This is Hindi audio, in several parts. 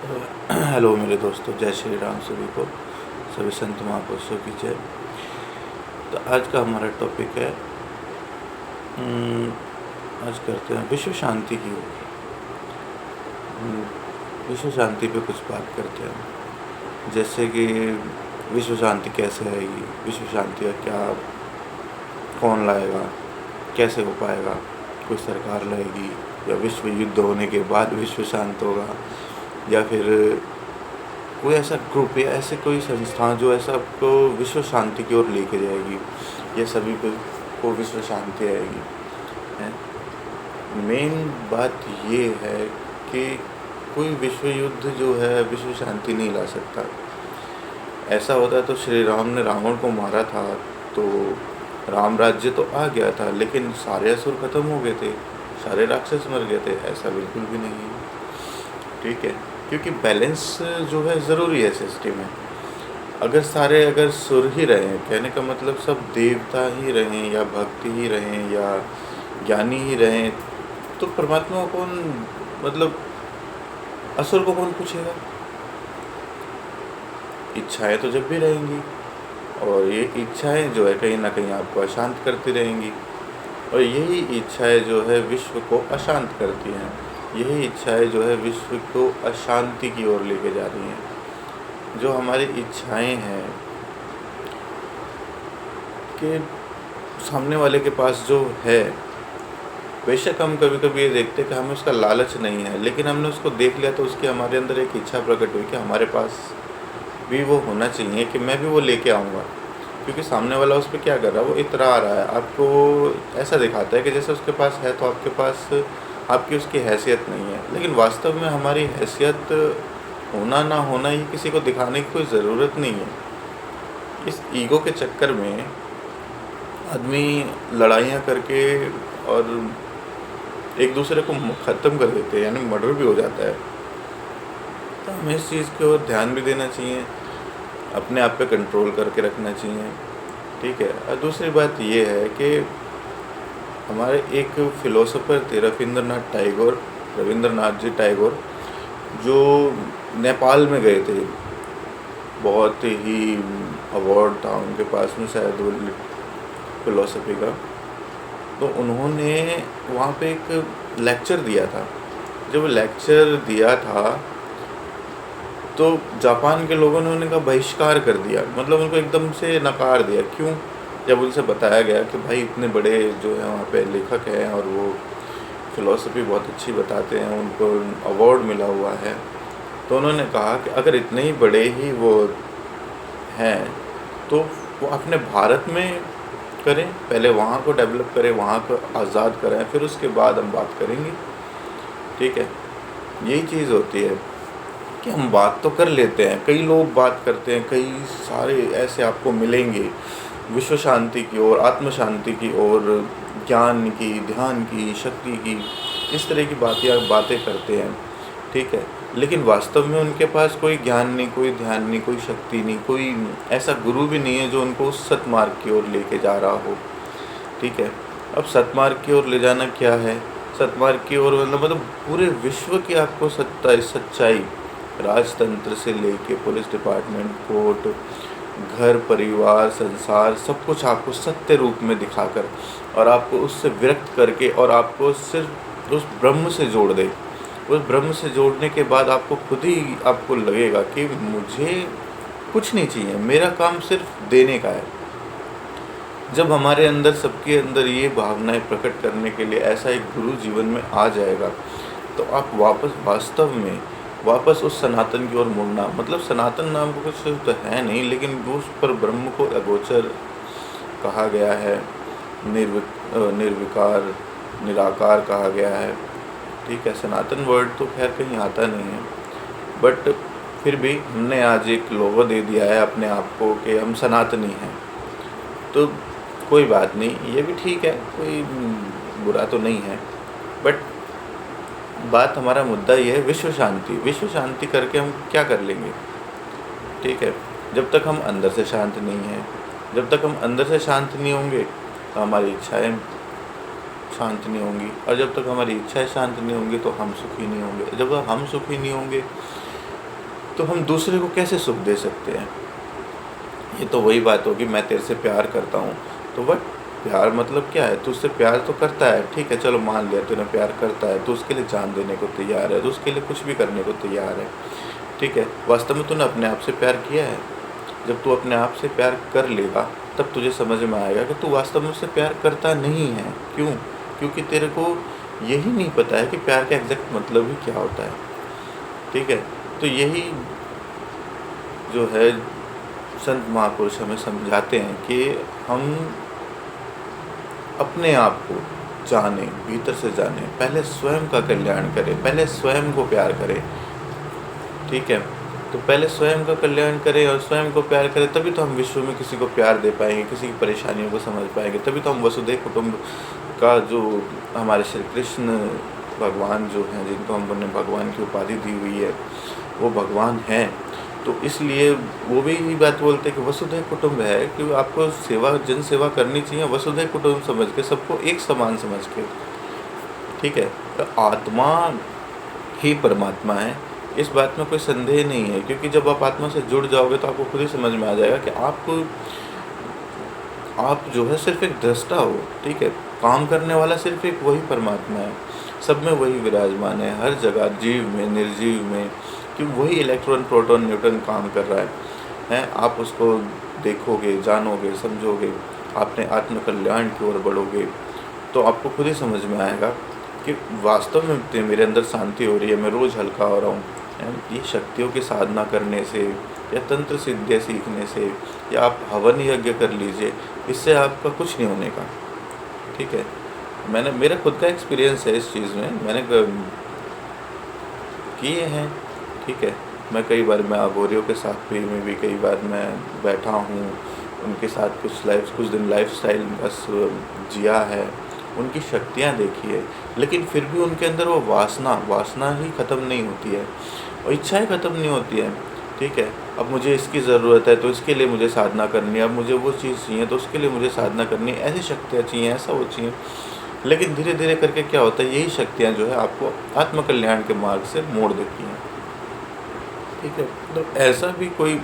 हेलो मेरे दोस्तों, जय श्री राम सभी को, सभी संत महापुरुषों की जय। तो आज का हमारा टॉपिक है, आज करते हैं विश्व शांति की। विश्व शांति पे कुछ बात करते हैं, जैसे कि विश्व शांति कैसे आएगी, विश्व शांति का क्या, कौन लाएगा, कैसे हो पाएगा, कोई सरकार लाएगी या विश्व युद्ध होने के बाद विश्व शांत होगा, या फिर कोई ऐसा ग्रुप या ऐसे कोई संस्था जो ऐसा आपको विश्व शांति की ओर लेके जाएगी, ये सभी को विश्व शांति आएगी। मेन बात ये है कि कोई विश्व युद्ध जो है विश्व शांति नहीं ला सकता। ऐसा होता तो श्री राम ने रावण को मारा था तो राम राज्य तो आ गया था, लेकिन सारे असुर खत्म हो गए थे, सारे राक्षस मर गए थे। ऐसा बिल्कुल भी नहीं है, ठीक है, क्योंकि बैलेंस जो है ज़रूरी है सिस्टम में। अगर सुर ही रहें, कहने का मतलब सब देवता ही रहें या भक्ति ही रहें या ज्ञानी ही रहें, तो परमात्मा को कौन, मतलब असुर को कौन पूछेगा। इच्छाएं तो जब भी रहेंगी, और ये इच्छाएं जो है कहीं ना कहीं आपको अशांत करती रहेंगी, और यही इच्छाएं जो है विश्व को अशांत करती हैं। यही इच्छाएं जो है विश्व को अशांति की ओर लेके जा रही हैं। जो हमारी इच्छाएं हैं कि सामने वाले के पास जो है, बेशक हम कभी कभी ये देखते हैं कि हमें उसका लालच नहीं है, लेकिन हमने उसको देख लिया तो उसकी हमारे अंदर एक इच्छा प्रकट हुई कि हमारे पास भी वो होना चाहिए, कि मैं भी वो लेके आऊँगा। क्योंकि सामने वाला उस पर क्या कर रहा है, वो इतरा रहा है, आपको ऐसा दिखाता है कि जैसे उसके पास है तो आपके पास आपकी उसकी हैसियत नहीं है। लेकिन वास्तव में हमारी हैसियत होना ना होना ये किसी को दिखाने की कोई ज़रूरत नहीं है। इस ईगो के चक्कर में आदमी लड़ाइयाँ करके और एक दूसरे को ख़त्म कर देते हैं, यानी मर्डर भी हो जाता है। तो हमें इस चीज़ की ओर ध्यान भी देना चाहिए, अपने आप पे कंट्रोल करके रखना चाहिए, ठीक है। और दूसरी बात ये है कि हमारे एक फ़िलोसोफर थे रविंद्रनाथ जी टैगोर, जो नेपाल में गए थे। बहुत ही अवार्ड था उनके पास में शायद वो फ़िलोसफी का। तो उन्होंने वहाँ पे एक लेक्चर दिया था। जब लेक्चर दिया था तो जापान के लोगों ने उनका बहिष्कार कर दिया, मतलब उनको एकदम से नकार दिया। क्यों? जब उनसे बताया गया कि भाई इतने बड़े जो है वहाँ पे लेखक हैं और वो फ़िलोसफी बहुत अच्छी बताते हैं, उनको अवार्ड मिला हुआ है, तो उन्होंने कहा कि अगर इतने ही बड़े ही वो हैं तो वो अपने भारत में करें, पहले वहाँ को डेवलप करें, वहाँ को आज़ाद करें, फिर उसके बाद हम बात करेंगे, ठीक है। यही चीज़ होती है कि हम बात तो कर लेते हैं, कई लोग बात करते हैं, कई सारे ऐसे आपको मिलेंगे विश्व शांति की ओर, आत्म शांति की ओर, ज्ञान की, ध्यान की, शक्ति की, इस तरह की बातें करते हैं, ठीक है। लेकिन वास्तव में उनके पास कोई ज्ञान नहीं, कोई ध्यान नहीं, कोई शक्ति नहीं, कोई ऐसा गुरु भी नहीं है जो उनको उस सतमार्ग की ओर लेके जा रहा हो, ठीक है। अब सतमार्ग की ओर ले जाना क्या है? सतमार्ग की ओर मतलब पूरे विश्व की आपको सच्चाई, राजतंत्र से लेके पुलिस डिपार्टमेंट, कोर्ट, घर, परिवार, संसार, सब कुछ आपको सत्य रूप में दिखाकर और आपको उससे विरक्त करके और आपको सिर्फ उस ब्रह्म से जोड़ दे। उस ब्रह्म से जोड़ने के बाद आपको खुद ही आपको लगेगा कि मुझे कुछ नहीं चाहिए, मेरा काम सिर्फ देने का है। जब हमारे अंदर, सबके अंदर ये भावनाएं प्रकट करने के लिए ऐसा एक गुरु जीवन में आ जाएगा, तो आप वास्तव में वापस उस सनातन की ओर मुड़ना, मतलब सनातन नाम को कुछ तो है नहीं, लेकिन उस पर ब्रह्म को अगोचर कहा गया है, निर्विकार, निराकार कहा गया है, ठीक है। सनातन वर्ड तो खैर कहीं आता नहीं है, बट फिर भी हमने आज एक लोगो दे दिया है अपने आप को कि हम सनातनी हैं, तो कोई बात नहीं, ये भी ठीक है, कोई बुरा तो नहीं है। बट बात, हमारा मुद्दा ये है विश्व शांति। विश्व शांति करके हम क्या कर लेंगे, ठीक है। जब तक हम अंदर से शांत नहीं हैं, जब तक हम अंदर से शांत नहीं होंगे तो हमारी इच्छाएं शांत नहीं होंगी, और जब तक हमारी इच्छाएं शांत नहीं होंगी तो हम सुखी नहीं होंगे। जब हम सुखी नहीं होंगे तो हम दूसरे को कैसे सुख दे सकते हैं? ये तो वही बात होगी, मैं तेरे से प्यार करता हूँ, तो बट प्यार मतलब क्या है? तू उससे प्यार तो करता है, ठीक है, चलो मान लिया तूने प्यार करता है, तो उसके लिए जान देने को तैयार है, तो उसके लिए कुछ भी करने को तैयार है, ठीक है। वास्तव में तूने अपने आप से प्यार किया है? जब तू अपने आप से प्यार कर लेगा तब तुझे समझ में आएगा कि तू वास्तव में उससे प्यार करता नहीं है। क्यों? क्योंकि तेरे को यही नहीं पता है कि प्यार का एग्जैक्ट मतलब ही क्या होता है, ठीक है। तो यही जो है संत महापुरुष हमें समझाते हैं कि हम अपने आप को जानें, भीतर से जानें, पहले स्वयं का कल्याण करें, पहले स्वयं को प्यार करें, ठीक है। तो पहले स्वयं का कल्याण करें और स्वयं को प्यार करें, तभी तो हम विश्व में किसी को प्यार दे पाएंगे, किसी की परेशानियों को समझ पाएंगे, तभी तो हम वसुधैव कुटुंब का जो हमारे श्री कृष्ण भगवान जो हैं, जिनको हमने भगवान की उपाधि दी हुई है, वो भगवान हैं। तो इसलिए वो भी यही बात बोलते हैं कि वसुधैव कुटुंब है, कि आपको जन सेवा करनी चाहिए वसुधैव कुटुंब समझ के, सबको एक समान समझ के, ठीक है। तो आत्मा ही परमात्मा है, इस बात में कोई संदेह नहीं है, क्योंकि जब आप आत्मा से जुड़ जाओगे तो आपको खुद ही समझ में आ जाएगा कि आप जो है सिर्फ एक दृष्टा हो, ठीक है। काम करने वाला सिर्फ एक वही परमात्मा है, सब में वही विराजमान है, हर जगह, जीव में, निर्जीव में, कि वही इलेक्ट्रॉन, प्रोटॉन, न्यूट्रॉन काम कर रहा है। आप उसको देखोगे, जानोगे, समझोगे, अपने आत्म कल्याण की ओर बढ़ोगे, तो आपको खुद ही समझ में आएगा कि वास्तव में मेरे अंदर शांति हो रही है, मैं रोज़ हल्का हो रहा हूँ। ये शक्तियों की साधना करने से या तंत्र सिद्धियाँ सीखने से या आप हवन यज्ञ कर लीजिए, इससे आपका कुछ नहीं होने का, ठीक है। मेरा खुद का एक्सपीरियंस है इस चीज़ में, मैंने किए हैं, ठीक है। मैं कई बार मैं अघोरियों के साथ भी कई बार मैं बैठा हूँ, उनके साथ कुछ दिन लाइफस्टाइल बस जिया है, उनकी शक्तियाँ देखी है, लेकिन फिर भी उनके अंदर वो वासना ही ख़त्म नहीं होती है और इच्छाएं ख़त्म नहीं होती है, ठीक है। अब मुझे इसकी ज़रूरत है तो इसके लिए मुझे साधना करनी है, अब मुझे वो चीज़ चाहिए तो उसके लिए मुझे साधना करनी है, ऐसी शक्तियाँ चाहिए, ऐसा वो चाहिए। लेकिन धीरे धीरे करके क्या होता है, यही शक्तियाँ जो है आपको आत्मकल्याण के मार्ग से मोड़ देती हैं, ठीक है। तो ऐसा भी कोई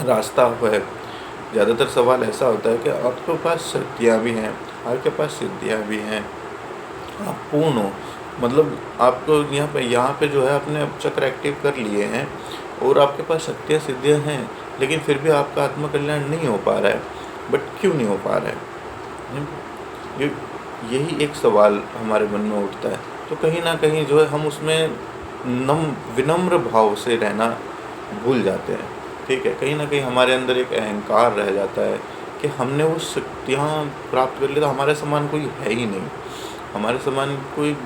रास्ता है, ज़्यादातर सवाल ऐसा होता है कि आपके पास शक्तियाँ भी हैं, आपके पास सिद्धियाँ भी हैं, आप पूर्ण हो, मतलब आपको यहाँ पे जो है अपने चक्र एक्टिव कर लिए हैं और आपके पास शक्तियाँ सिद्धियाँ हैं, लेकिन फिर भी आपका आत्मकल्याण नहीं हो पा रहा है। बट क्यों नहीं हो पा रहा है? ये यही एक सवाल हमारे मन में उठता है। तो कहीं ना कहीं जो है हम उसमें विनम्र भाव से रहना भूल जाते हैं, ठीक है। कहीं ना कहीं हमारे अंदर एक अहंकार रह जाता है कि हमने वो शक्तियाँ प्राप्त कर ली, तो हमारे समान कोई है ही नहीं, हमारे समान कोई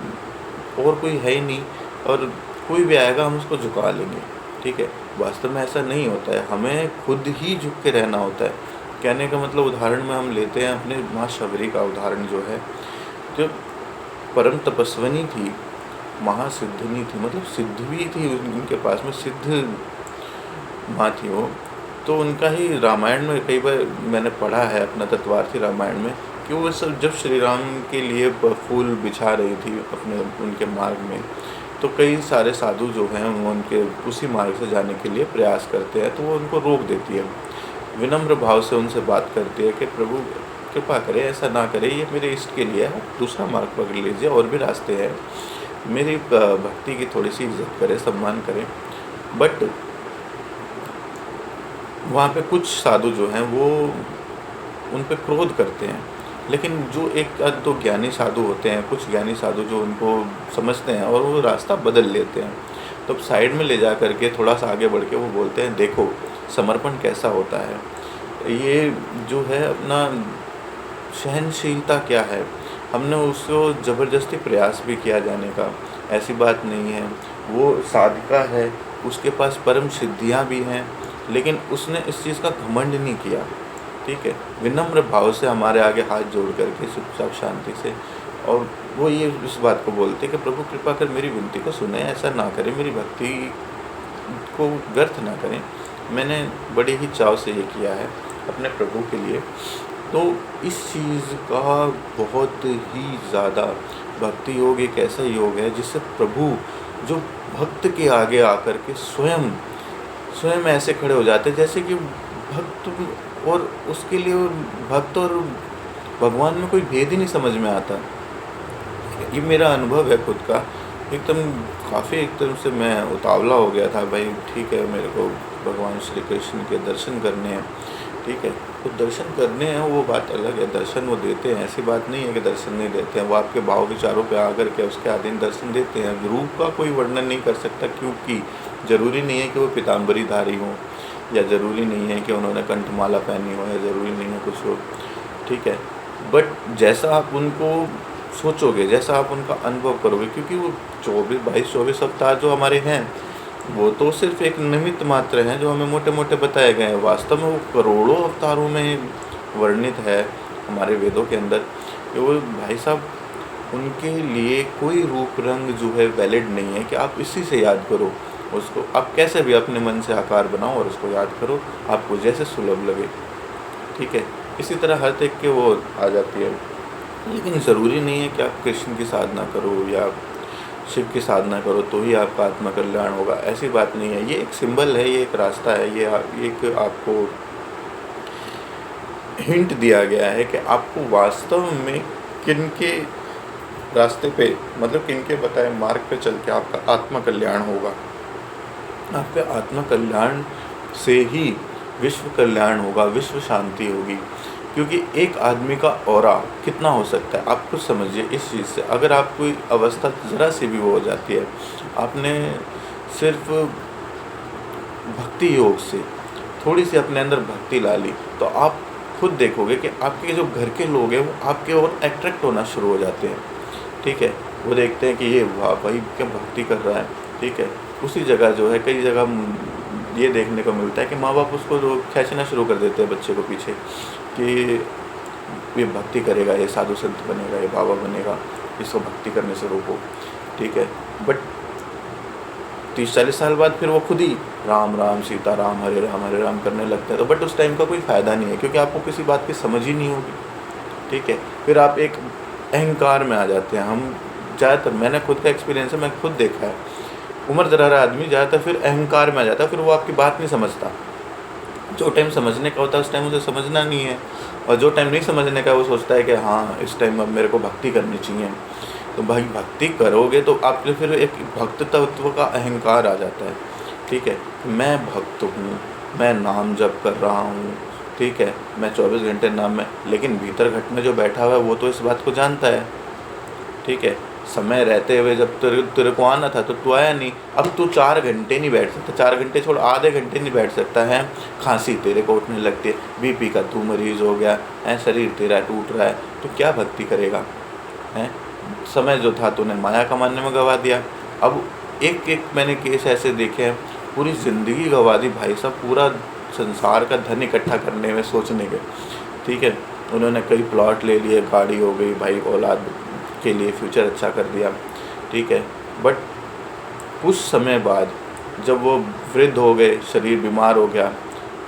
है ही नहीं, और कोई भी आएगा हम उसको झुका लेंगे, ठीक है। वास्तव में ऐसा नहीं होता है, हमें खुद ही झुक के रहना होता है। कहने का मतलब, उदाहरण में हम लेते हैं अपने माँ शबरी का उदाहरण, जो है जो परम तपस्विनी थी, महासिद्धनी थी, मतलब सिद्ध भी थी, उनके पास में सिद्ध माँ थी वो। तो उनका ही रामायण में कई बार मैंने पढ़ा है, अपना तत्वार्थी रामायण में, कि वो सब जब श्री राम के लिए फूल बिछा रही थी अपने उनके मार्ग में, तो कई सारे साधु जो हैं वो उनके उसी मार्ग से जाने के लिए प्रयास करते हैं, तो वो उनको रोक देती है, विनम्र भाव से उनसे बात करती है कि प्रभु कृपा करें, ऐसा ना करें, ये मेरे इष्ट के लिए है, दूसरा मार्ग पकड़ लीजिए, और भी रास्ते हैं, मेरी भक्ति की थोड़ी सी इज्जत करें, सम्मान करें। बट वहाँ पे कुछ साधु जो हैं वो उन पे क्रोध करते हैं, लेकिन जो एक दो ज्ञानी साधु होते हैं, कुछ ज्ञानी साधु जो उनको समझते हैं और वो रास्ता बदल लेते हैं। तो साइड में ले जा करके थोड़ा सा आगे बढ़ के वो बोलते हैं, देखो समर्पण कैसा होता है, ये जो है अपना सहनशीलता क्या है, हमने उसको ज़बरदस्ती प्रयास भी किया जाने का, ऐसी बात नहीं है, वो साधिका है, उसके पास परम सिद्धियाँ भी हैं, लेकिन उसने इस चीज़ का घमंड नहीं किया, ठीक है। विनम्र भाव से हमारे आगे हाथ जोड़ करके चुपचाप शांति से, और वो ये इस बात को बोलते कि प्रभु कृपा कर मेरी विनती को सुने, ऐसा ना करें, मेरी भक्ति को व्यर्थ ना करें, मैंने बड़े ही चाव से ये किया है अपने प्रभु के लिए। तो इस चीज़ का बहुत ही ज़्यादा, भक्ति योग एक ऐसा योग है जिससे प्रभु जो भक्त के आगे आकर के स्वयं स्वयं ऐसे खड़े हो जाते जैसे कि भक्त और उसके लिए भक्त और भगवान में कोई भेद ही नहीं समझ में आता। ये मेरा अनुभव है खुद का। एकदम काफ़ी एकदम से मैं उतावला हो गया था भाई, ठीक है मेरे को भगवान श्री कृष्ण के दर्शन करने हैं, ठीक है। तो दर्शन करने हैं वो बात अलग है, दर्शन वो देते हैं, ऐसी बात नहीं है कि दर्शन नहीं देते हैं। वो आपके भाव विचारों पे आकर के उसके अधीन दर्शन देते हैं। रूप का कोई वर्णन नहीं कर सकता, क्योंकि ज़रूरी नहीं है कि वो पीताम्बरीधारी हों, या ज़रूरी नहीं है कि उन्होंने कंठमाला पहनी हो, या ज़रूरी नहीं है कुछ हो, ठीक है। बट जैसा आप उनको सोचोगे, जैसा आप उनका अनुभव करोगे, क्योंकि वो 22 अवतार जो हमारे हैं वो तो सिर्फ एक निमित्त मात्र हैं जो हमें मोटे मोटे बताए गए हैं। वास्तव में वो करोड़ों अवतारों में वर्णित है हमारे वेदों के अंदर। कि वो भाई साहब, उनके लिए कोई रूप रंग जो है वैलिड नहीं है कि आप इसी से याद करो उसको। आप कैसे भी अपने मन से आकार बनाओ और उसको याद करो, आपको जैसे सुलभ लगे, ठीक है। इसी तरह हर एक के वो आ जाती है। लेकिन ज़रूरी नहीं है कि आप कृष्ण की साधना करो या शिव की साधना करो तो ही आपका आत्मा कल्याण होगा, ऐसी बात नहीं है। ये एक सिंबल है, ये एक रास्ता है, ये एक आपको हिंट दिया गया है कि आपको वास्तव में किनके रास्ते पे, मतलब किनके बताए मार्ग पे चल के आपका आत्मा कल्याण होगा। आपके आत्मा कल्याण से ही विश्व कल्याण होगा, विश्व शांति होगी। क्योंकि एक आदमी का ऑरा कितना हो सकता है, आप कुछ समझिए इस चीज़ से। अगर आप कोई अवस्था ज़रा सी भी वो हो जाती है, आपने सिर्फ भक्ति योग से थोड़ी सी अपने अंदर भक्ति ला ली, तो आप खुद देखोगे कि आपके जो घर के लोग हैं वो आपके ओर अट्रैक्ट होना शुरू हो जाते हैं, ठीक है। वो देखते हैं कि ये वाह भाई क्या भक्ति कर रहा है, ठीक है। उसी जगह जो है कई जगह ये देखने को मिलता है कि माँ बाप उसको जो खींचना शुरू कर देते हैं बच्चे को पीछे, कि ये भक्ति करेगा, ये साधु संत बनेगा, ये बाबा बनेगा, इसको भक्ति करने से रोको, ठीक है। बट 30-40 साल बाद फिर वो खुद ही राम राम सीता राम हरे राम करने लगते हैं। तो बट उस टाइम का कोई फ़ायदा नहीं है, क्योंकि आपको किसी बात की समझ ही नहीं होगी, ठीक है। फिर आप एक अहंकार में आ जाते हैं। हम ज़्यादातर, मैंने खुद का एक्सपीरियंस है, मैं खुद देखा है, उम्र दरारा आदमी ज़्यादातर फिर अहंकार में आ जाता है। फिर वो आपकी बात नहीं समझता। जो टाइम समझने का होता है उस टाइम उसे समझना नहीं है, और जो टाइम नहीं समझने का वो सोचता है कि हाँ इस टाइम अब मेरे को भक्ति करनी चाहिए। तो भाई भक्ति करोगे तो आपके फिर एक भक्त तत्व का अहंकार आ जाता है, ठीक है। मैं भक्त हूँ, मैं नाम जप कर रहा हूँ, ठीक है, मैं 24 घंटे नाम में, लेकिन भीतर घट में जो बैठा हुआ है वो तो इस बात को जानता है, ठीक है। समय रहते हुए जब तेरे को आना था तो तू आया नहीं। अब तू 4 घंटे नहीं बैठ सकता, 4 घंटे छोड़ आधे घंटे नहीं बैठ सकता है। खांसी तेरे को उठने लगती है, बीपी का तू मरीज़ हो गया है, शरीर तेरा टूट रहा है, तो क्या भक्ति करेगा है। समय जो था तूने माया कमाने में गवा दिया। अब एक एक मैंने केस ऐसे देखे हैं, पूरी ज़िंदगी गवा दी भाई साहब, पूरा संसार का धन इकट्ठा करने में सोचने के, ठीक है। उन्होंने कई प्लॉट ले लिए, गाड़ी हो गई, भाई औलाद के लिए फ्यूचर अच्छा कर दिया, ठीक है। बट कुछ समय बाद जब वो वृद्ध हो गए, शरीर बीमार हो गया,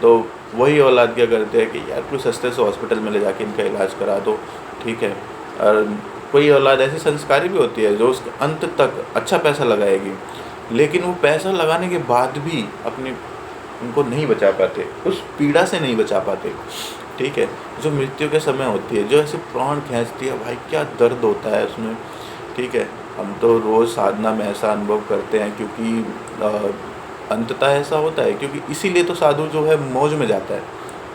तो वही औलाद क्या करते हैं कि यार कोई सस्ते से हॉस्पिटल में ले जाके इनका इलाज करा दो, ठीक है। और कोई औलाद ऐसी संस्कारी भी होती है जो उसके अंत तक अच्छा पैसा लगाएगी, लेकिन वो पैसा लगाने के बाद भी अपनी उनको नहीं बचा पाते, उस पीड़ा से नहीं बचा पाते, ठीक है। जो मृत्यु के समय होती है, जो ऐसे प्राण खींचती है, भाई क्या दर्द होता है उसमें, ठीक है। हम तो रोज़ साधना में ऐसा अनुभव करते हैं, क्योंकि अंततः ऐसा होता है, क्योंकि इसीलिए तो साधु जो है मौज में जाता है,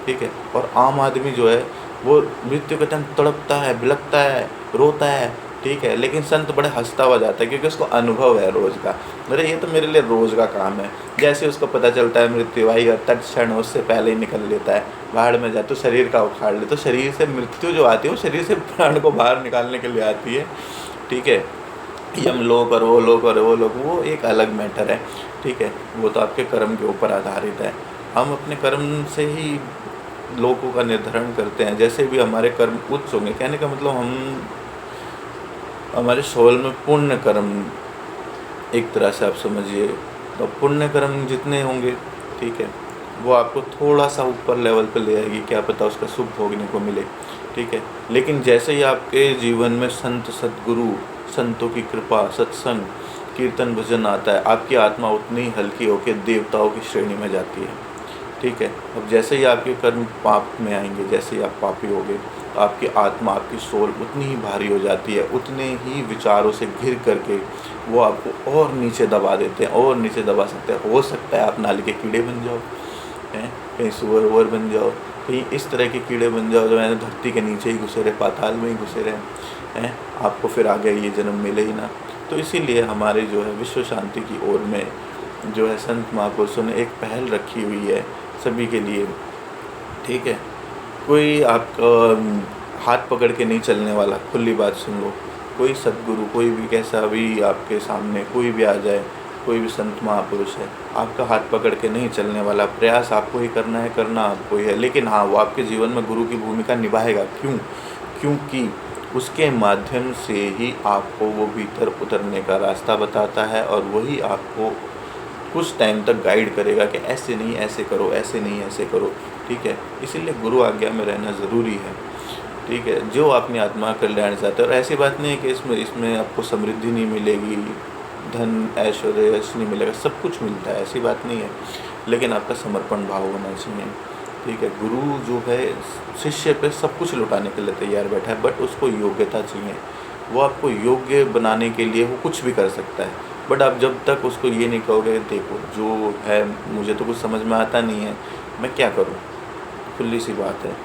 ठीक है। और आम आदमी जो है वो मृत्यु के टाइम तड़पता है, बिलखता है, रोता है, ठीक है। लेकिन संत बड़े हंसता हुआ जाता है, क्योंकि उसको अनुभव है रोज़ का। अरे ये तो मेरे लिए रोज़ का काम है। जैसे उसको पता चलता है मृत्यु आई, और तत्क्षण उससे पहले ही निकल लेता है, बाहर में जा तो शरीर का उखाड़ ले। तो शरीर से मृत्यु जो आती है वो शरीर से प्राण को बाहर निकालने के लिए आती है, ठीक है। यमलोक और वो लोक और वो लोक वो एक अलग मैटर है, ठीक है। वो तो आपके कर्म के ऊपर आधारित है। हम अपने कर्म से ही लोगों का निर्धारण करते हैं। जैसे भी हमारे कर्म उच्च होंगे, कहने का मतलब हम हमारे सोल में पुण्य कर्म, एक तरह से आप समझिए, तो पुण्य कर्म जितने होंगे, ठीक है, वो आपको थोड़ा सा ऊपर लेवल पे ले आएगी, क्या पता उसका सुख भोगने को मिले, ठीक है। लेकिन जैसे ही आपके जीवन में संत सद्गुरु, संतों की कृपा, सत्संग कीर्तन भजन आता है, आपकी आत्मा उतनी ही हल्की होकर देवताओं की श्रेणी में जाती है। ठीक है। अब जैसे ही आपके कर्म पाप में आएंगे, जैसे ही आप पापी होगे, तो आपकी आत्मा, आपकी सोल उतनी ही भारी हो जाती है, उतने ही विचारों से घिर करके वो आपको और नीचे दबा देते हैं, और नीचे दबा सकते हैं। हो सकता है आप नाली के कीड़े बन जाओ, हैं, कहीं सुअर वुअर बन जाओ, कहीं इस तरह के कीड़े बन जाओ जो है धरती के नीचे ही घुसे रहे, पाताल में ही घुसे रहे हैं, आपको फिर आगे ये जन्म मिले ही ना। तो इसीलिए हमारे जो है विश्व शांति की ओर में जो है संत महापुरुषों ने एक पहल रखी हुई है सभी के लिए। ठीक है। कोई आपका हाथ पकड़ के नहीं चलने वाला, खुली बात सुन लो, कोई सद्गुरु, कोई भी कैसा भी आपके सामने कोई भी आ जाए, कोई भी संत महापुरुष है, आपका हाथ पकड़ के नहीं चलने वाला। प्रयास आपको ही करना है, करना आपको ही है, लेकिन हाँ, वो आपके जीवन में गुरु की भूमिका निभाएगा। क्यों? क्योंकि उसके माध्यम से ही आपको वो भीतर उतरने का रास्ता बताता है, और वही आपको कुछ टाइम तक गाइड करेगा कि ऐसे नहीं ऐसे करो, ऐसे नहीं ऐसे करो। ठीक है। इसीलिए गुरु आज्ञा में रहना ज़रूरी है। ठीक है। जो अपनी आत्मा का कल्याण चाहते हैं, और ऐसी बात नहीं है कि इसमें आपको समृद्धि नहीं मिलेगी, धन ऐश्वर्य यश नहीं मिलेगा, सब कुछ मिलता है, ऐसी बात नहीं है, लेकिन आपका समर्पण भाव होना चाहिए। ठीक है। गुरु जो है शिष्य पे सब कुछ लुटाने के लिए तैयार बैठा है, बट उसको योग्यता चाहिए। वो आपको योग्य बनाने के लिए वो कुछ भी कर सकता है, बट आप जब तक उसको ये नहीं कहोगे, देखो जो है मुझे तो कुछ समझ में आता नहीं है, मैं क्या करूँ, खुली सी बात है,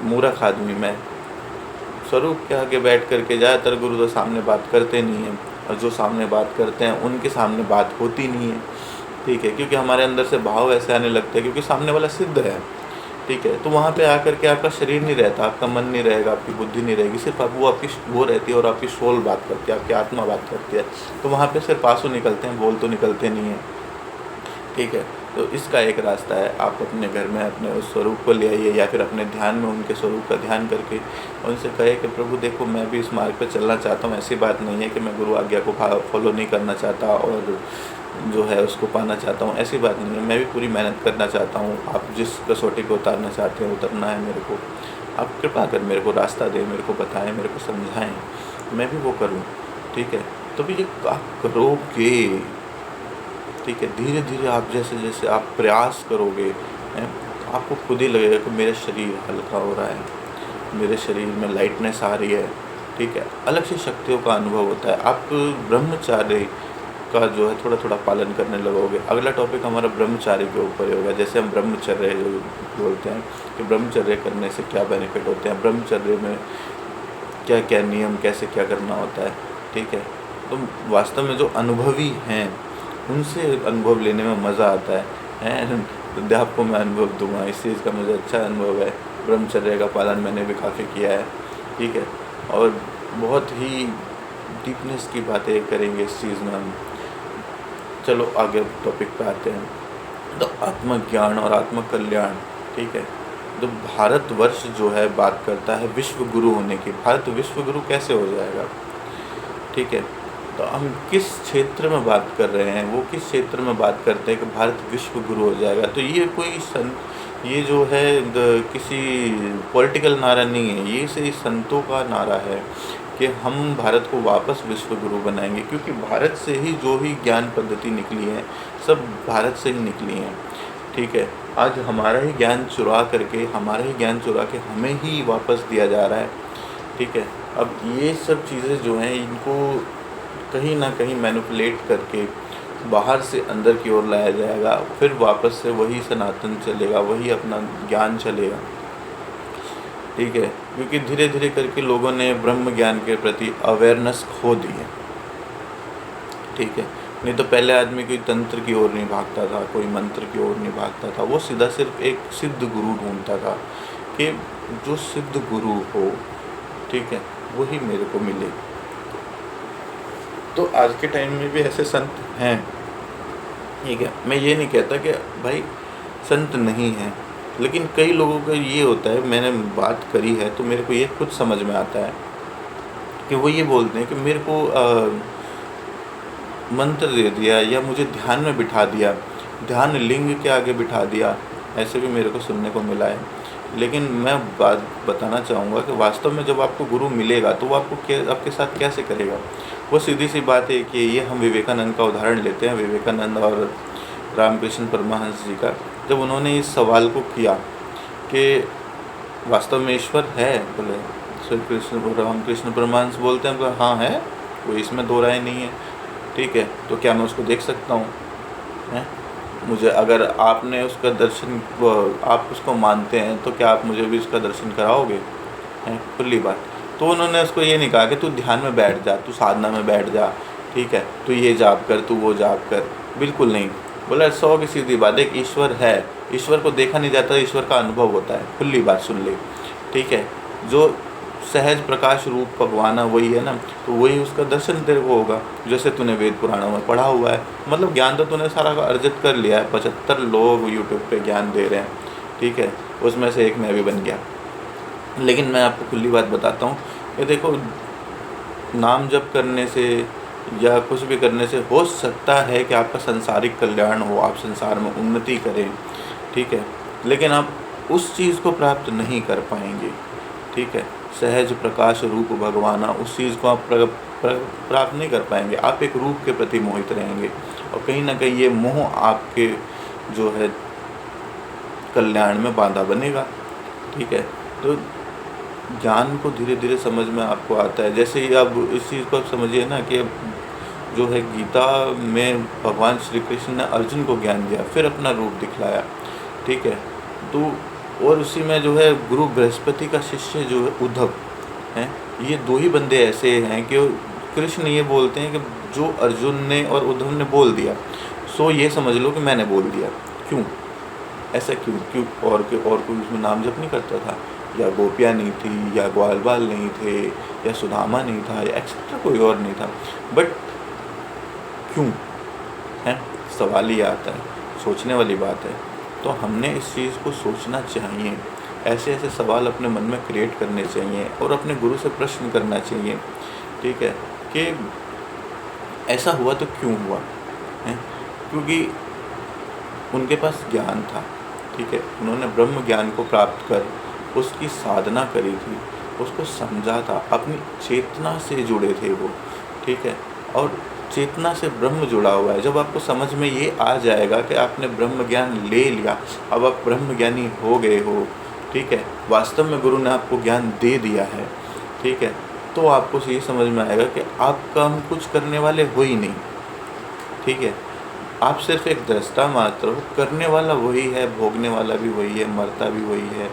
मूर्ख आदमी मैं, स्वरूप के आगे बैठ करके ज़्यादातर गुरु तो सामने बात करते नहीं हैं, और जो सामने बात करते हैं उनके सामने बात होती नहीं है। ठीक है। क्योंकि हमारे अंदर से भाव ऐसे आने लगते हैं, क्योंकि सामने वाला सिद्ध है। ठीक है। तो वहाँ पे आकर के आपका शरीर नहीं रहता, आपका मन नहीं रहेगा, आपकी बुद्धि नहीं रहेगी, सिर्फ आप वो रहती है, और आपकी सोल बात करती है, आपकी आत्मा बात करती है। तो वहाँ पे सिर्फ आंसू निकलते हैं, बोल तो निकलते नहीं हैं। ठीक है। तो इसका एक रास्ता है, आप अपने घर में अपने उस स्वरूप को ले आइए, या फिर अपने ध्यान में उनके स्वरूप का ध्यान करके उनसे कहे कि प्रभु देखो, मैं भी इस मार्ग पर चलना चाहता हूँ। ऐसी बात नहीं है कि मैं गुरु आज्ञा को फॉलो नहीं करना चाहता और जो है उसको पाना चाहता हूँ, ऐसी बात नहीं है। मैं भी पूरी मेहनत करना चाहता हूँ। आप जिस कसौटी को उतारना चाहते हैं, उतरना है मेरे को, आप कृपा कर मेरे को रास्ता दें, मेरे को बताएं, मेरे को समझाएं, मैं भी वो करूँ। ठीक है। तो भी ये आप करोगे, ठीक है, धीरे धीरे आप जैसे जैसे आप प्रयास करोगे, आपको खुद ही लगेगा कि मेरा शरीर हल्का हो रहा है, मेरे शरीर में लाइटनेस आ रही है। ठीक है। अलग सी शक्तियों का अनुभव होता है। आप ब्रह्मचार्य का जो है थोड़ा थोड़ा पालन करने लगोगे। अगला टॉपिक हमारा ब्रह्मचार्य के ऊपर होगा। जैसे हम ब्रह्मचर्य जो बोलते हैं कि ब्रह्मचर्य करने से क्या बेनिफिट होते हैं, ब्रह्मचर्य में क्या क्या नियम, कैसे क्या करना होता है। ठीक है। तो वास्तव में जो अनुभवी हैं उनसे अनुभव लेने में मज़ा आता है। तो आपको मैं अनुभव दूंगा, इस चीज़ का मुझे अच्छा अनुभव है। ब्रह्मचर्य का पालन मैंने भी काफ़ी किया है। ठीक है। और बहुत ही डीपनेस की बातें करेंगे इस चीज़ में हम। चलो आगे टॉपिक पे आते हैं। तो आत्मज्ञान और आत्मकल्याण। ठीक है। तो भारतवर्ष जो है बात करता है विश्व गुरु होने की। भारत विश्व गुरु कैसे हो जाएगा? ठीक है। तो हम किस क्षेत्र में बात कर रहे हैं, वो किस क्षेत्र में बात करते हैं कि भारत विश्व गुरु हो जाएगा? तो ये जो है किसी पॉलिटिकल नारा नहीं है, ये से संतों का नारा है कि हम भारत को वापस विश्व गुरु बनाएंगे। क्योंकि भारत से ही जो ही ज्ञान पद्धति निकली है, सब भारत से ही निकली हैं। ठीक है। आज हमारा ही ज्ञान चुरा के हमें ही वापस दिया जा रहा है। ठीक है। अब ये सब चीज़ें जो हैं, इनको कहीं ना कहीं मैनिपुलेट करके बाहर से अंदर की ओर लाया जाएगा, फिर वापस से वही सनातन चलेगा, वही अपना ज्ञान चलेगा। ठीक है। क्योंकि धीरे धीरे करके लोगों ने ब्रह्म ज्ञान के प्रति अवेयरनेस खो दी है। ठीक है। नहीं तो पहले आदमी कोई तंत्र की ओर नहीं भागता था, कोई मंत्र की ओर नहीं भागता था, वो सीधा सिर्फ एक सिद्ध गुरु ढूंढता था कि जो सिद्ध गुरु हो, ठीक है, वही मेरे को मिले। तो आज के टाइम में भी ऐसे संत हैं। ठीक है। मैं ये नहीं कहता कि भाई संत नहीं हैं, लेकिन कई लोगों का ये होता है, मैंने बात करी है तो मेरे को ये खुद समझ में आता है कि वो ये बोलते हैं कि मेरे को मंत्र दे दिया या मुझे ध्यान में बिठा दिया, ध्यान लिंग के आगे बिठा दिया, ऐसे भी मेरे को सुनने को मिला है। लेकिन मैं बात बताना चाहूँगा कि वास्तव में जब आपको गुरु मिलेगा तो वो आपके साथ कैसे करेगा? वो सीधी सी बात है कि ये हम विवेकानंद का उदाहरण लेते हैं, विवेकानंद और रामकृष्ण परमहंस जी का। जब उन्होंने इस सवाल को किया कि वास्तव में ईश्वर है, बोले श्री कृष्ण रामकृष्ण परमहंस बोलते हैं बोले हाँ है, कोई इसमें दो राय नहीं है, ठीक है, तो क्या मैं उसको देख सकता हूँ? हैं, मुझे अगर आपने उसका दर्शन, आप उसको मानते हैं तो क्या आप मुझे भी उसका दर्शन कराओगे? हैं, खुली बात। तो उन्होंने उसको ये नहीं कहा कि तू ध्यान में बैठ जा, तू साधना में बैठ जा, ठीक है, तू ये जाप कर, तू वो जाप कर, बिल्कुल नहीं। बोला 100 की सीधी बात है, ईश्वर है, ईश्वर को देखा नहीं जाता, ईश्वर का अनुभव होता है, खुली बात सुन ले, ठीक है। जो सहज प्रकाश रूप भगवान है वही है ना, तो वही उसका दर्शन तेरे को होगा, जैसे तूने वेद पुराणों में पढ़ा हुआ है। मतलब ज्ञान तो तूने सारा अर्जित कर लिया है, 75 लोग यूट्यूब पे ज्ञान दे रहे हैं, ठीक है, उसमें से एक मैं भी बन गया। लेकिन मैं आपको खुली बात बताता हूँ कि देखो, नाम जप करने से या कुछ भी करने से हो सकता है कि आपका संसारिक कल्याण हो, आप संसार में उन्नति करें, ठीक है, लेकिन आप उस चीज़ को प्राप्त नहीं कर पाएंगे, ठीक है। सहज प्रकाश रूप भगवाना, उस चीज़ को आप प्राप्त नहीं कर पाएंगे। आप एक रूप के प्रति मोहित रहेंगे और कहीं ना कहीं ये मोह आपके जो है कल्याण में बाधा बनेगा, ठीक है। तो ज्ञान को धीरे धीरे समझ में आपको आता है। जैसे ही अब इस चीज़ को आप समझिए ना कि जो है गीता में भगवान श्री कृष्ण ने अर्जुन को ज्ञान दिया, फिर अपना रूप दिखलाया, ठीक है। तो और उसी में जो है गुरु बृहस्पति का शिष्य जो है उद्धव हैं, ये दो ही बंदे ऐसे हैं कि कृष्ण ये बोलते हैं कि जो अर्जुन ने और उद्धव ने बोल दिया, सो ये समझ लो कि मैंने बोल दिया। क्यों ऐसा, क्यों और कोई उसमें नाम जप नहीं करता था, या गोपियाँ नहीं थी, या ग्वाल बाल नहीं थे, या सुदामा नहीं था, या एक्सेट्रा कोई और नहीं था, बट क्यों है, सवाल ये आता है, सोचने वाली बात है। तो हमने इस चीज़ को सोचना चाहिए, ऐसे ऐसे सवाल अपने मन में क्रिएट करने चाहिए और अपने गुरु से प्रश्न करना चाहिए, ठीक है, कि ऐसा हुआ तो क्यों हुआ है। क्योंकि उनके पास ज्ञान था, ठीक है, उन्होंने ब्रह्म ज्ञान को प्राप्त कर उसकी साधना करी थी, उसको समझा था, अपनी चेतना से जुड़े थे वो, ठीक है। और चेतना से ब्रह्म जुड़ा हुआ है। जब आपको समझ में ये आ जाएगा कि आपने ब्रह्म ज्ञान ले लिया, अब आप ब्रह्म ज्ञानी हो गए हो, ठीक है, वास्तव में गुरु ने आपको ज्ञान दे दिया है, ठीक है, तो आपको ये समझ में आएगा कि आप काम कुछ करने वाले हो ही नहीं, ठीक है। आप सिर्फ एक दृष्टा मात्र हो, करने वाला वही है, भोगने वाला भी वही है, मरता भी वही है,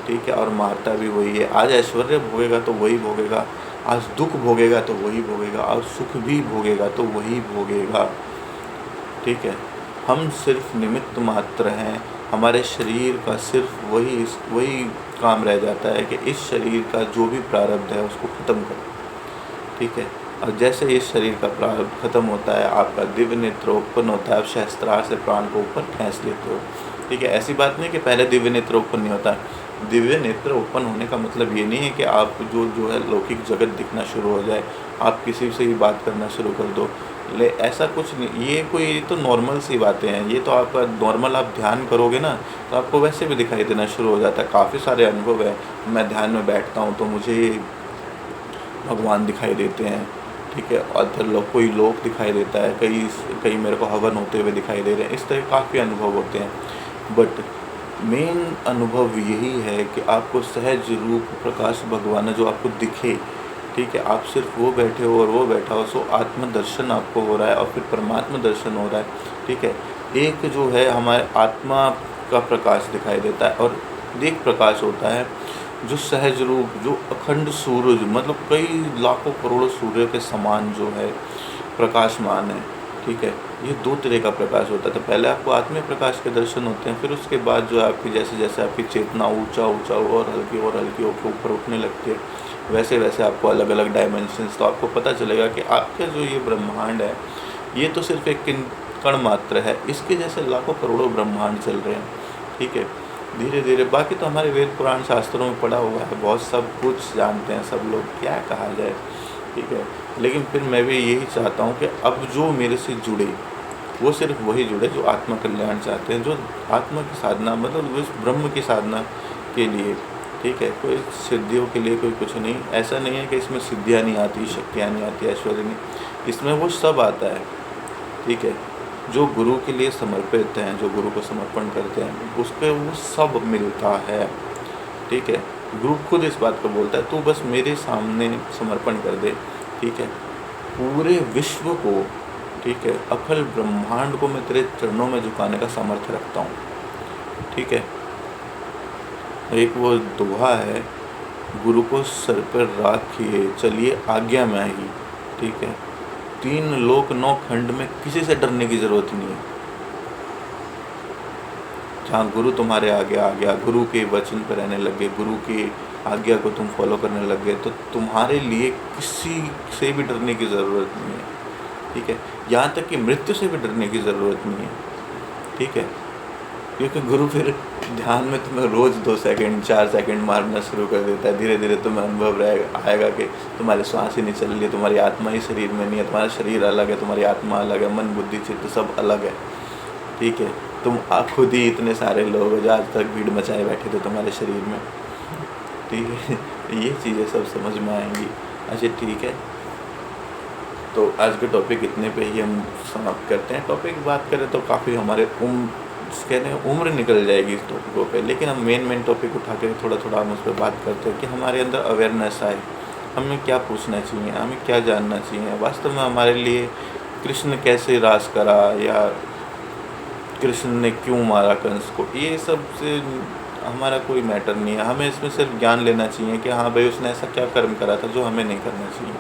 ठीक है, और मारता भी वही है। आज ऐश्वर्य भोगेगा तो वही भोगेगा, आज दुख भोगेगा तो वही भोगेगा, और सुख भी भोगेगा तो वही भोगेगा, ठीक है। हम सिर्फ निमित्त मात्र हैं, हमारे शरीर का सिर्फ वही काम रह जाता है कि इस शरीर का जो भी प्रारब्ध है उसको ख़त्म करो, ठीक है। और जैसे इस शरीर का प्रारब्ध खत्म होता है, आपका दिव्य नेत्र उत्पन्न होता है, आप शस्त्रार से प्राण को ऊपर खींच लेते हो, ठीक है। ऐसी बात नहीं कि पहले दिव्य नेत्र उत्पन्न नहीं होता। दिव्य नेत्र उत्पन्न होने का मतलब ये नहीं है कि आप जो है लौकिक जगत दिखना शुरू हो जाए, आप किसी से ही बात करना शुरू कर दो, ऐसा कुछ नहीं। ये तो नॉर्मल सी बातें हैं, ये तो आपका नॉर्मल, आप ध्यान करोगे ना तो आपको वैसे भी दिखाई देना शुरू हो जाता है। काफ़ी सारे अनुभव है, मैं ध्यान में बैठता हूँ तो मुझे भगवान दिखाई देते हैं, ठीक है, और कोई लोक दिखाई देता है, कई मेरे को हवन होते हुए दिखाई दे रहे हैं, इस तरह काफ़ी अनुभव होते हैं। बट मेन अनुभव यही है कि आपको सहज रूप प्रकाश भगवान जो आपको दिखे, ठीक है, आप सिर्फ वो बैठे हो और वो बैठा हो, सो आत्मदर्शन आपको हो रहा है और फिर परमात्मा दर्शन हो रहा है, ठीक है। एक जो है हमारे आत्मा का प्रकाश दिखाई देता है और एक प्रकाश होता है जो सहज रूप, जो अखंड सूरज, मतलब कई लाखों करोड़ों सूर्य के समान जो है प्रकाशमान है, ठीक है। ये दो तरह का प्रकाश होता है। तो पहले आपको आत्मीय प्रकाश के दर्शन होते हैं, फिर उसके बाद जो आपकी जैसे जैसे आपकी चेतना ऊंचा और हल्की होकर ऊपर उठने लगती है, वैसे वैसे आपको अलग अलग डायमेंशंस, तो आपको पता चलेगा कि आपका जो ये ब्रह्मांड है ये तो सिर्फ एक कण मात्र है, इसके जैसे लाखों करोड़ों ब्रह्मांड चल रहे हैं, ठीक है। धीरे धीरे बाकी तो हमारे वेद पुराण शास्त्रों में पढ़ा हुआ है, बहुत सब कुछ जानते हैं सब लोग, क्या कहा जाए, ठीक है। लेकिन फिर मैं भी यही चाहता हूँ कि अब जो मेरे से जुड़े वो सिर्फ वही जुड़े जो आत्मा कल्याण चाहते हैं, जो आत्मा की साधना, मतलब उस ब्रह्म की साधना के लिए, ठीक है। कोई सिद्धियों के लिए कोई कुछ नहीं, ऐसा नहीं है कि इसमें सिद्धियाँ नहीं आती, शक्तियाँ नहीं आती, ऐश्वर्य नहीं, इसमें वो सब आता है। ठीक है। जो गुरु के लिए समर्पित हैं, जो गुरु को समर्पण करते हैं, उसको वो सब मिलता है। ठीक है। गुरु खुद इस बात को बोलता है, तू बस मेरे सामने समर्पण कर दे। ठीक है। पूरे विश्व को, ठीक है, अखिल ब्रह्मांड को मैं तेरे चरणों में झुकाने का सामर्थ्य रखता हूँ। ठीक है। एक वो दोहा है, गुरु को सर पर राखिए चलिए आज्ञा में ही। ठीक है। 3 लोक 9 खंड में किसी से डरने की ज़रूरत नहीं है। जहाँ गुरु तुम्हारे आगे आ गया, गुरु के वचन पर रहने लगे, गुरु की आज्ञा को तुम फॉलो करने लग गए, तो तुम्हारे लिए किसी से भी डरने की ज़रूरत नहीं है। ठीक है। यहाँ तक कि मृत्यु से भी डरने की ज़रूरत नहीं है। ठीक है। क्योंकि गुरु फिर ध्यान में तुम्हें रोज़ 2 सेकंड 4 सेकंड मारना शुरू कर देता है। धीरे धीरे तुम्हें अनुभव आएगा कि तुम्हारी सांस ही नहीं चल रही है, तुम्हारी आत्मा ही शरीर में नहीं है, तुम्हारा शरीर अलग है, तुम्हारी आत्मा अलग है, मन बुद्धि चित्त सब अलग है। ठीक है। तुम खुद ही इतने सारे लोग हो जो आज तक भीड़ मचाए बैठे थे तुम्हारे शरीर में। ठीक है। ये चीज़ें सब समझ में आएंगी। अच्छा ठीक है, तो आज के टॉपिक इतने पे ही हम समाप्त करते हैं। टॉपिक की बात करें तो काफ़ी हमारे उम्र निकल जाएगी इस टॉपिकों पे, लेकिन हम मेन टॉपिक उठा के थोड़ा थोड़ा हम उस पर बात करते हैं कि हमारे अंदर अवेयरनेस आए, हमें क्या पूछना चाहिए, हमें क्या जानना चाहिए, वास्तव में हमारे लिए कृष्ण कैसे राज करा, या कृष्ण ने क्यों मारा कंस को, ये सब से हमारा कोई मैटर नहीं है। हमें इसमें सिर्फ ज्ञान लेना चाहिए कि हाँ भाई उसने ऐसा क्या कर्म करा था जो हमें नहीं करना चाहिए।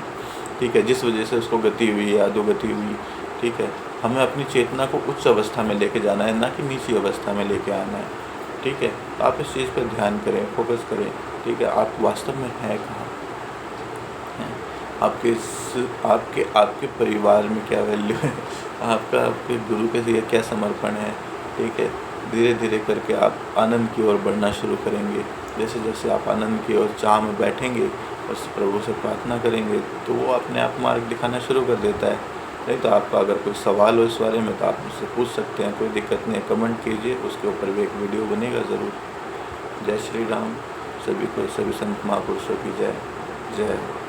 ठीक है। जिस वजह से उसको गति हुई या अधोगति हुई। ठीक है। हमें अपनी चेतना को उच्च अवस्था में लेके जाना है, ना कि नीची अवस्था में लेके आना है। ठीक है। तो आप इस चीज़ पर ध्यान करें, फोकस करें। ठीक है। आप वास्तव में हैं कहाँ, आपके परिवार में क्या वैल्यू है, आपके गुरु के लिए क्या समर्पण है। ठीक है। धीरे धीरे करके आप आनंद की ओर बढ़ना शुरू करेंगे। जैसे जैसे आप आनंद की ओर चाह में बैठेंगे और प्रभु से प्रार्थना करेंगे, तो वो अपने आप मार्ग दिखाना शुरू कर देता है। नहीं तो आपका अगर कोई सवाल हो इस बारे में तो आप मुझसे पूछ सकते हैं, कोई दिक्कत नहीं है। कमेंट कीजिए, उसके ऊपर भी एक वीडियो बनेगा ज़रूर। जय श्री राम। सभी को, सभी संत महापुरुषों की जय। जय।